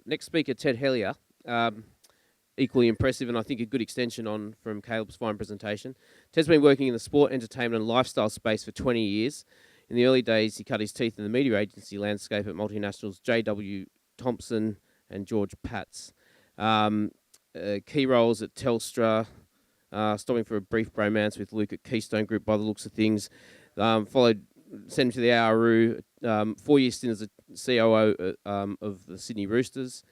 Next speaker, Ted Hellier. Equally impressive, and I think a good extension on from Caleb's fine presentation. Ted's been working in the sport, entertainment and lifestyle space for 20 years. In the early days, he cut his teeth in the media agency landscape at multinationals J.W. Thompson and George Patz. Key roles at Telstra, stopping for a brief bromance with Luke at Keystone Group by the looks of things. Sent him to the ARU, 4-year stint as a COO of the Sydney Roosters.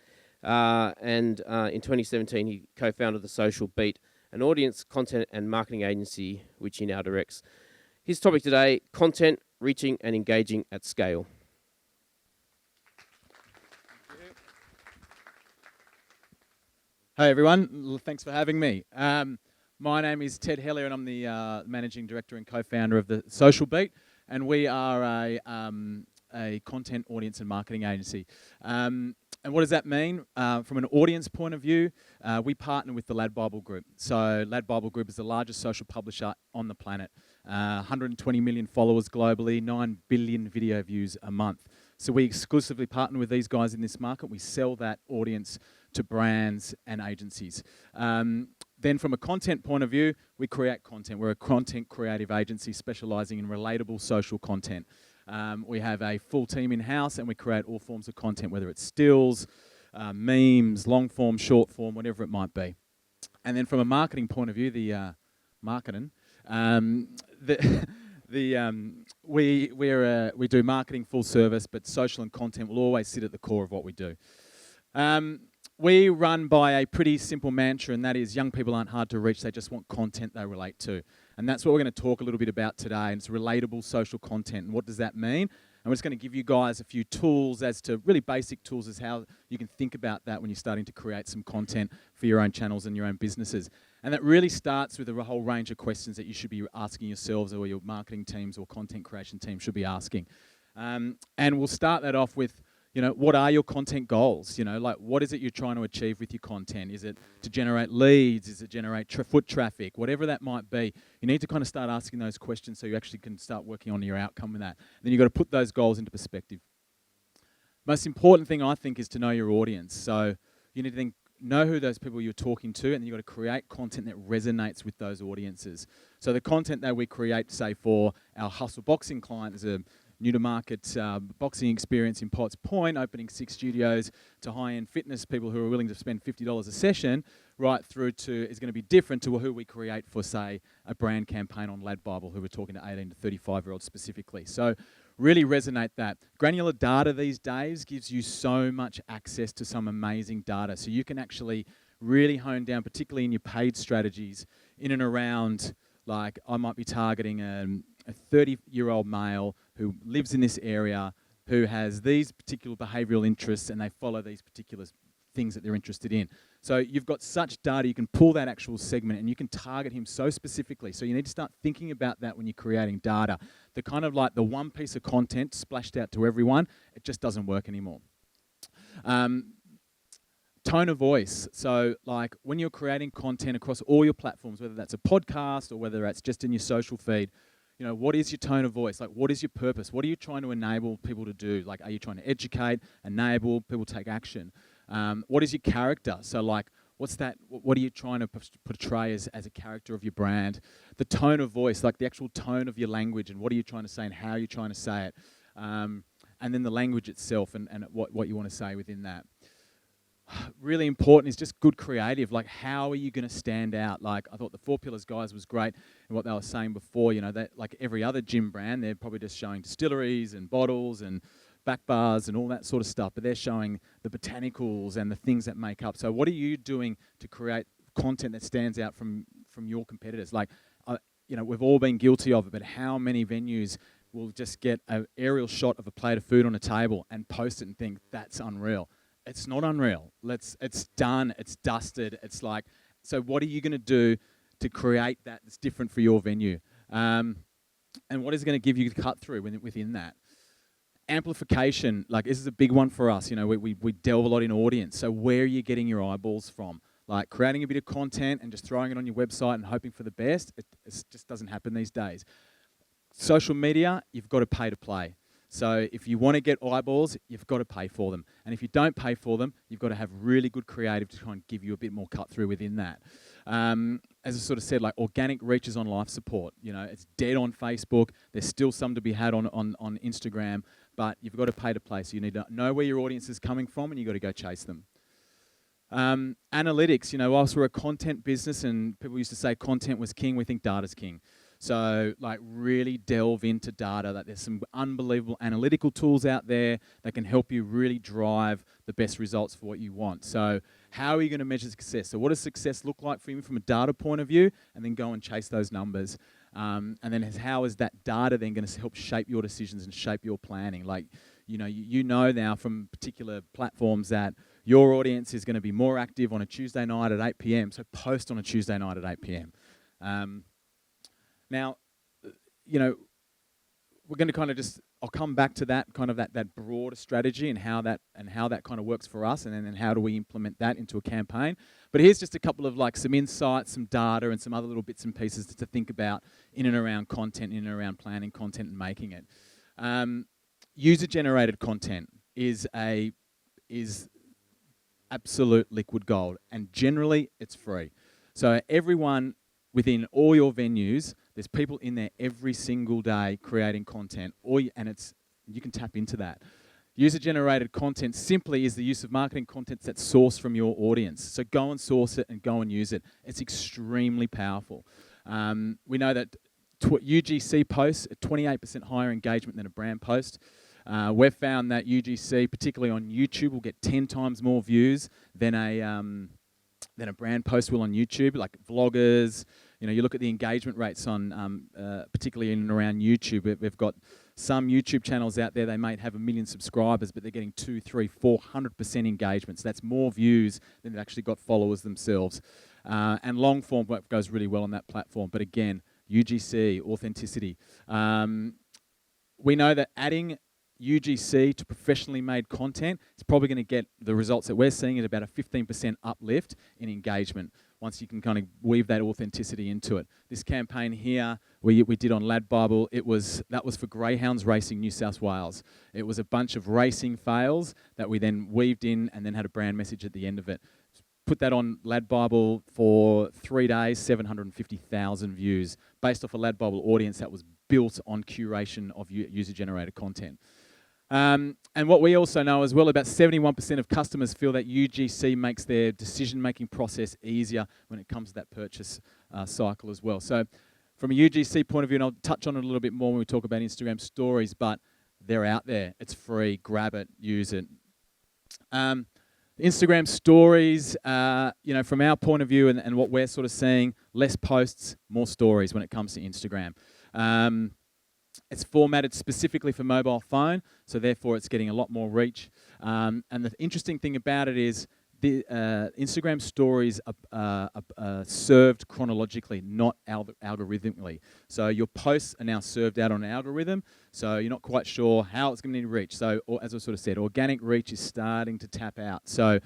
And in 2017, he co-founded The Social Beat, an audience, content and marketing agency, which he now directs. His topic today, content, reaching and engaging at scale. Hey everyone, thanks for having me. My name is Ted Hellier and I'm the Managing Director and Co-founder of The Social Beat, and we are a content, audience and marketing agency. And what does that mean? From an audience point of view, we partner with the LADbible Group. So LADbible Group is the largest social publisher on the planet. 120 million followers globally, 9 billion video views a month. So we exclusively partner with these guys in this market. We sell that audience to brands and agencies. Then from a content point of view, we create content. We're a content creative agency specialising in relatable social content. We have a full team in-house and we create all forms of content, whether it's stills, memes, long form, short form, whatever it might be. And then from a marketing point of view, we do marketing full service, but social and content will always sit at the core of what we do. We run by a pretty simple mantra, and that is young people aren't hard to reach, they just want content they relate to. And that's what we're going to talk a little bit about today, and it's relatable social content. And what does that mean? And we're just going to give you guys a few tools as to really basic tools as how you can think about that when you're starting to create some content for your own channels and your own businesses. And that really starts with a whole range of questions that you should be asking yourselves or your marketing teams or content creation team should be asking. And we'll start that off with, what are your content goals? What is it you're trying to achieve with your content? Is it to generate leads? Is it generate foot traffic? Whatever that might be, you need to kind of start asking those questions so you actually can start working on your outcome with that. Then you've got to put those goals into perspective. Most important thing, I think, is to know your audience. So you need to then know who those people you're talking to, and then you've got to create content that resonates with those audiences. So the content that we create, say, for our Hustle Boxing client is a new-to-market boxing experience in Potts Point, opening 6 studios, to high-end fitness people who are willing to spend $50 a session, right through to is going to be different to who we create for, say, a brand campaign on LADbible, who we're talking to 18 to 35-year-olds specifically. So really resonate that. Granular data these days gives you so much access to some amazing data. So you can actually really hone down, particularly in your paid strategies, in and around, like I might be targeting a 30-year-old male who lives in this area, who has these particular behavioural interests, and they follow these particular things that they're interested in. So you've got such data, you can pull that actual segment and you can target him so specifically. So you need to start thinking about that when you're creating data. The kind of like the one piece of content splashed out to everyone, it just doesn't work anymore. Tone of voice. So like when you're creating content across all your platforms, whether that's a podcast or whether that's just in your social feed, what is your tone of voice? Like, what is your purpose? What are you trying to enable people to do? Like, are you trying to educate, enable people to take action? What is your character? So like, what's that? What are you trying to portray as a character of your brand? The tone of voice, like the actual tone of your language, and what are you trying to say and how are you trying to say it? And then the language itself and what you want to say within that. Really important is just good creative. Like, how are you going to stand out? Like, I thought the 4 Pillars guys was great, and what they were saying before, that like every other gym brand, they're probably just showing distilleries and bottles and back bars and all that sort of stuff, but they're showing the botanicals and the things that make up. So what are you doing to create content that stands out from your competitors? Like, we've all been guilty of it, but how many venues will just get an aerial shot of a plate of food on a table and post it and think, that's unreal? It's not unreal. It's done. It's dusted. It's like, so what are you going to do to create that that's different for your venue? And what is going to give you the cut through within that? Amplification, like this is a big one for us. We delve a lot in audience. So where are you getting your eyeballs from? Like creating a bit of content and just throwing it on your website and hoping for the best, it just doesn't happen these days. Social media, you've got to pay to play. So if you want to get eyeballs, you've got to pay for them. And if you don't pay for them, you've got to have really good creative to try and give you a bit more cut through within that. As I sort of said, like organic reach is on life support. You know, it's dead on Facebook. There's still some to be had on Instagram, but you've got to pay to play. So you need to know where your audience is coming from, and you've got to go chase them. Analytics, you know, whilst we're a content business and people used to say content was king, we think data's king. So like really delve into data. That there's some unbelievable analytical tools out there that can help you really drive the best results for what you want. So how are you going to measure success? So what does success look like for you from a data point of view? And then go and chase those numbers. And then how is that data then going to help shape your decisions and shape your planning? Like, you know now from particular platforms that your audience is going to be more active on a Tuesday night at 8 p.m. So post on a Tuesday night at 8 p.m. Now, we're going to kind of I'll come back to that kind of that broader strategy and how that kind of works for us, and then how do we implement that into a campaign. But here's just a couple of like some insights, some data, and some other little bits and pieces to think about in and around content, in and around planning content and making it. User-generated content is absolute liquid gold, and generally it's free. So everyone within all your venues, there's people in there every single day creating content, and you can tap into that. User-generated content simply is the use of marketing content that's sourced from your audience. So go and source it and go and use it. It's extremely powerful. We know that UGC posts are 28% higher engagement than a brand post. We've found that UGC, particularly on YouTube, will get 10 times more views than a brand post will on YouTube. Like vloggers, you look at the engagement rates on, particularly in and around YouTube. We've got some YouTube channels out there, they might have 1 million subscribers, but they're getting 200, 300, 400% engagement. So that's more views than they've actually got followers themselves. And long form goes really well on that platform. But again, UGC, authenticity. We know that adding UGC to professionally made content is probably going to get the results that we're seeing at about a 15% uplift in engagement once you can kind of weave that authenticity into it. This campaign here we did on LADbible, that was for Greyhounds Racing New South Wales. It was a bunch of racing fails that we then weaved in and then had a brand message at the end of it. Put that on LADbible for 3 days, 750,000 views, based off a LADbible audience that was built on curation of user-generated content. And what we also know as well, about 71% of customers feel that UGC makes their decision-making process easier when it comes to that purchase cycle as well. So from a UGC point of view, and I'll touch on it a little bit more when we talk about Instagram stories, but they're out there. It's free. Grab it. Use it. Instagram stories, from our point of view and what we're sort of seeing, less posts, more stories when it comes to Instagram. It's formatted specifically for mobile phone, so therefore it's getting a lot more reach. And the interesting thing about it is the Instagram stories are served chronologically, not algorithmically. So your posts are now served out on an algorithm, so you're not quite sure how it's going to reach. So as I sort of said, organic reach is starting to tap out. So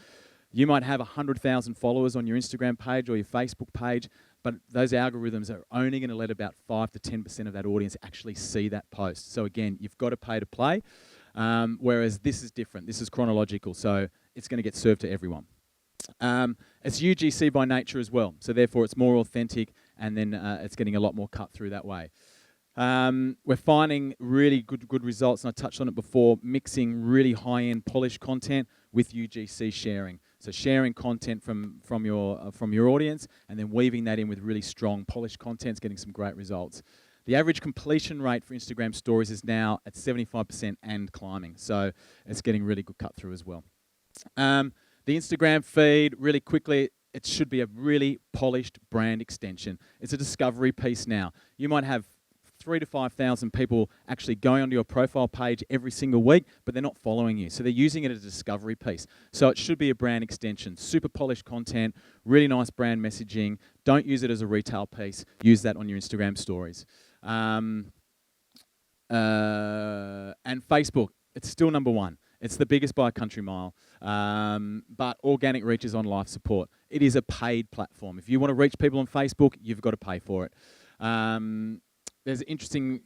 you might have 100,000 followers on your Instagram page or your Facebook page, but those algorithms are only going to let about 5 to 10% of that audience actually see that post. So again, you've got to pay to play, whereas this is different. This is chronological, so it's going to get served to everyone. It's UGC by nature as well, so therefore it's more authentic, and then it's getting a lot more cut through that way. We're finding really good results, and I touched on it before, mixing really high-end polished content with UGC sharing. So sharing content from your audience and then weaving that in with really strong polished content is getting some great results. The average completion rate for Instagram stories is now at 75% and climbing. So it's getting really good cut through as well. The Instagram feed, really quickly, it should be a really polished brand extension. It's a discovery piece now. You might have 3,000 to 5,000 people actually going onto your profile page every single week, but they're not following you. So they're using it as a discovery piece. So it should be a brand extension. Super polished content, really nice brand messaging. Don't use it as a retail piece. Use that on your Instagram stories. And Facebook, it's still number one. It's the biggest by a country mile. But organic reach is on life support. It is a paid platform. If you want to reach people on Facebook, you've got to pay for it. there's interesting,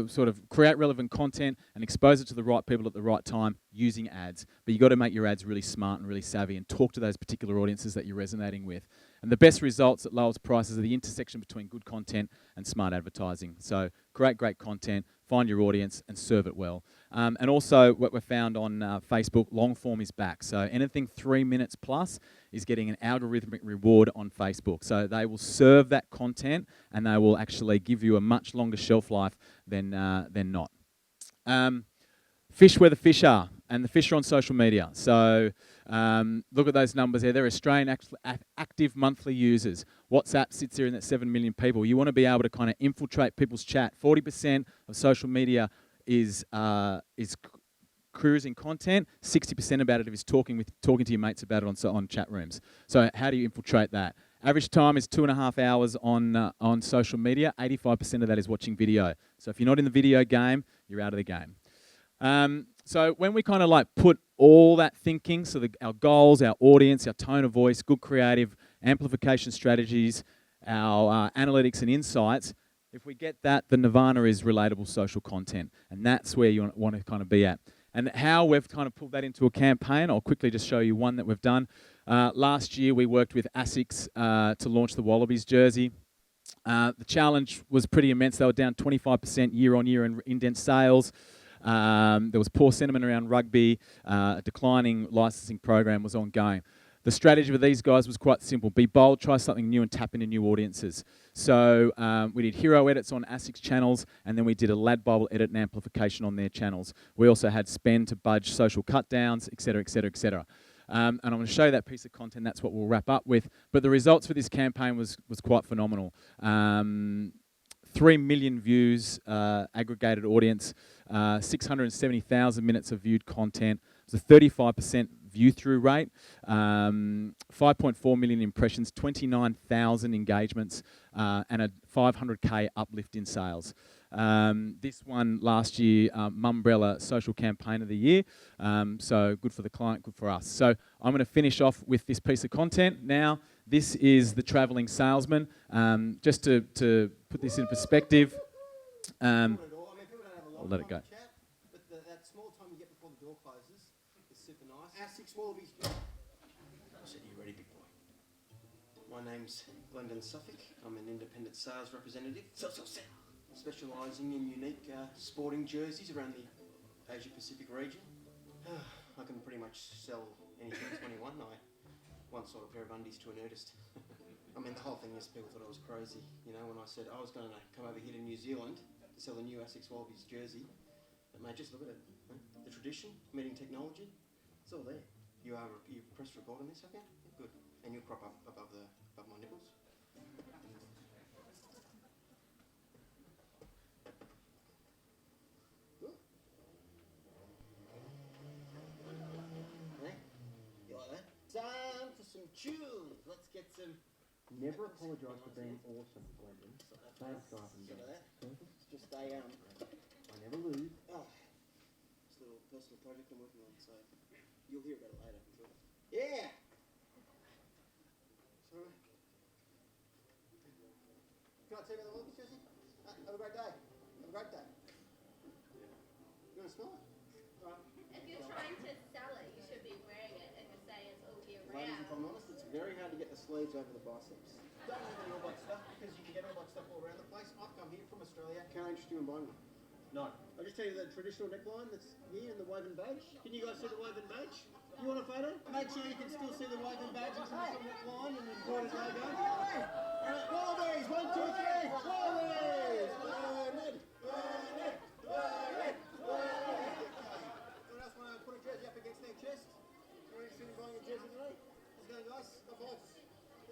sort of create relevant content and expose it to the right people at the right time using ads. But you've got to make your ads really smart and really savvy and talk to those particular audiences that you're resonating with. And the best results at lowest prices are the intersection between good content and smart advertising. So create great content, find your audience, and serve it well. And also, what we've found on Facebook, long form is back. So anything 3 minutes plus is getting an algorithmic reward on Facebook. So they will serve that content, and they will actually give you a much longer shelf life than not. Fish where the fish are, and the fish are on social media. So look at those numbers there. They're Australian active monthly users. WhatsApp sits there in that 7 million people. You want to be able to kind of infiltrate people's chat. 40% of social media is cruising content. 60% about it is talking to your mates about it on chat rooms. So how do you infiltrate that? Average time is 2.5 hours on social media. 85% of that is watching video. So if you're not in the video game, you're out of the game. So when we kind of like put all that thinking, so our goals, our audience, our tone of voice, good creative amplification strategies, our analytics and insights, if we get that, the nirvana is relatable social content. And that's where you want to kind of be at. And how we've kind of pulled that into a campaign, I'll quickly just show you one that we've done. Last year, we worked with ASICS to launch the Wallabies jersey. The challenge was pretty immense. They were down 25% year on year in indent sales. There was poor sentiment around rugby. A declining licensing program was ongoing. The strategy with these guys was quite simple. Be bold, try something new, and tap into new audiences. So we did hero edits on ASICS channels, and then we did a LADbible edit and amplification on their channels. We also had spend to budge social cut downs, et cetera, et cetera, et cetera. And I'm going to show you that piece of content. That's what we'll wrap up with. But the results for this campaign was quite phenomenal. 3 million views, aggregated audience, 670,000 minutes of viewed content. It was a 35% view-through rate, 5.4 million impressions, 29,000 engagements, and a 500K uplift in sales. This one last year, Mumbrella Social Campaign of the Year. So good for the client, good for us. So I'm going to finish off with this piece of content now. This is the travelling salesman. Just to put this in perspective, I'll let it go. But that small time you get before the door closes is super nice. ASICS Wallabies. I said, you ready, big boy? My name's Glendon Suffolk. I'm an independent sales representative. Specialising in unique sporting jerseys around the Asia-Pacific region. I can pretty much sell anything 21. I once sold a pair of undies to a nudist. I mean, the whole thing is people thought I was crazy. You know, when I said I was going to come over here to New Zealand to sell the new ASICS Wallabies jersey. But mate, just look at it. Huh? The tradition, meeting technology, it's all there. You press record on this, okay? Yeah, good. And you'll crop up above my nipples. Time for some tunes. Let's get some. Never apologise for being awesome, Glendon. Don't try and do that. It's just a I never lose. It's a little personal project I'm working on, so you'll hear about it later, I'm sure. Yeah. So, can I tell you about the Wallabies, Jesse? Have a great day. Have a great day. You want to smell it? If you're trying to sell it, you should be wearing it if you're saying it's all year Ladies, if I'm round. honest, it's very hard to get the sleeves over the biceps. Don't have any All Black stuff because you can get All Black stuff all around the place. I've come here from Australia. Can I interest you in buying one? No. I'll just tell you the traditional neckline that's here in the woven badge. Can you guys see the woven badge? You want a photo? Make sure you can still see the woven badge and the neckline and the embroidered logo. Alright, Wallabies! 1, 2, 3! Wallabies! Anyone else want to put a jersey up against their chest? You're interested in buying a jersey today? How's it going, guys?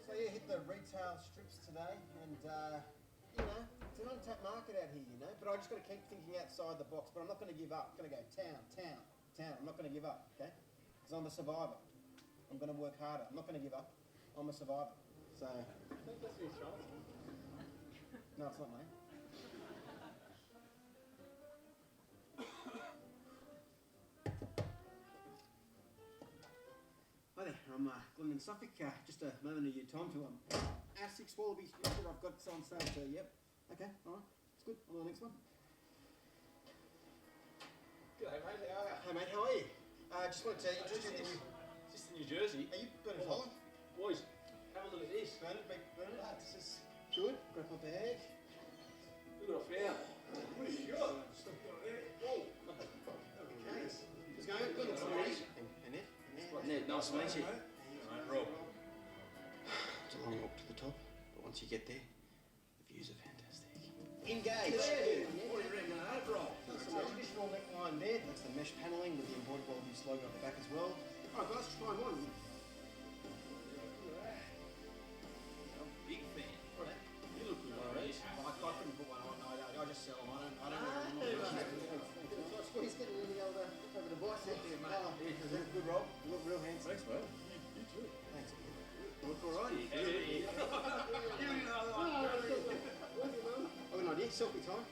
So yeah, hit the retail strips today, and you know, it's an untapped market out here, you know. But I just got to keep thinking outside the box. But I'm not going to give up. I'm going to go town. I'm not going to give up, okay? Because I'm a survivor. I'm going to work harder. I'm not going to give up. I'm a survivor. So. I think that's your shot. No, it's not, mate. Hi there, I'm Glendon Suffolk. Just a moment of your time to ASICS Wallabies. I've got on sale too. Yep. Okay. All right. It's good. On to the next one. G'day, mate. How are you? Hey mate, how are you? Just wanted to introduce you to this. Is this the New Jersey? Are you Bernard Holland? Boys, have a look at this. Bernard, this is good. Grab my bag. Look what I found. What have you got? Whoa. Okay. Just going good. It's nice. And Ned. Ned, nice to meet you. Rob. It's a long walk to the top, but once you get there, the views are fantastic. Engage. What do you reckon of that, Rob? So the traditional neckline there, that's the mesh panelling with the embroidered Wallabies logo at the back as well. Alright guys, try them on. I'm a big fan. You look good on these. I couldn't put one on, I just sell them, I don't know. He's getting in the over the bicep there, mate. You look good, Rob. You look real handsome. Thanks, mate. You too. Thanks. You look alright. Hey. I've got an idea, selfie time.